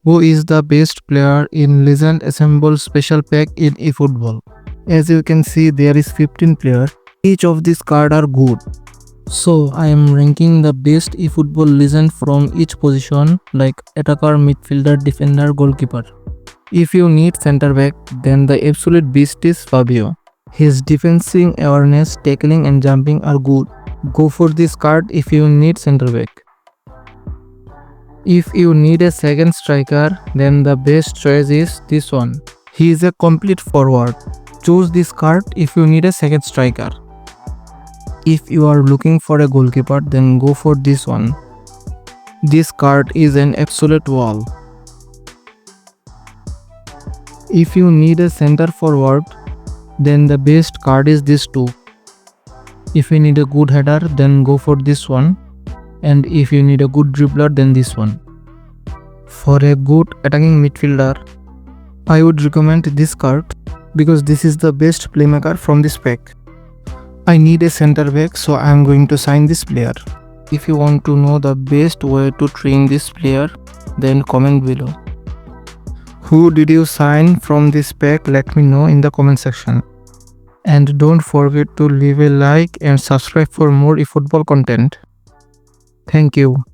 Who is the best player in Legend Assemble special pack in eFootball? As you can see, there is 15 players. Each of these cards are good. So I am ranking the best eFootball legend from each position like attacker, midfielder, defender, goalkeeper. If you need center back, then the absolute beast is Fabio. His defensive awareness, tackling and jumping are good. Go for this card if you need center back. If you need a second striker, then the best choice is this one. He is a complete forward. Choose this card if you need a second striker. If you are looking for a goalkeeper, then go for this one. This card is an absolute wall. If you need a center forward, then the best card is this two. If you need a good header, then go for this one. And if you need a good dribbler, then this one. For a good attacking midfielder, I would recommend this card because this is the best playmaker from this pack. I need a center back, so I am going to sign this player. If you want to know the best way to train this player, then comment below. Who did you sign from this pack? Let me know in the comment section. And don't forget to leave a like and subscribe for more eFootball content. Thank you.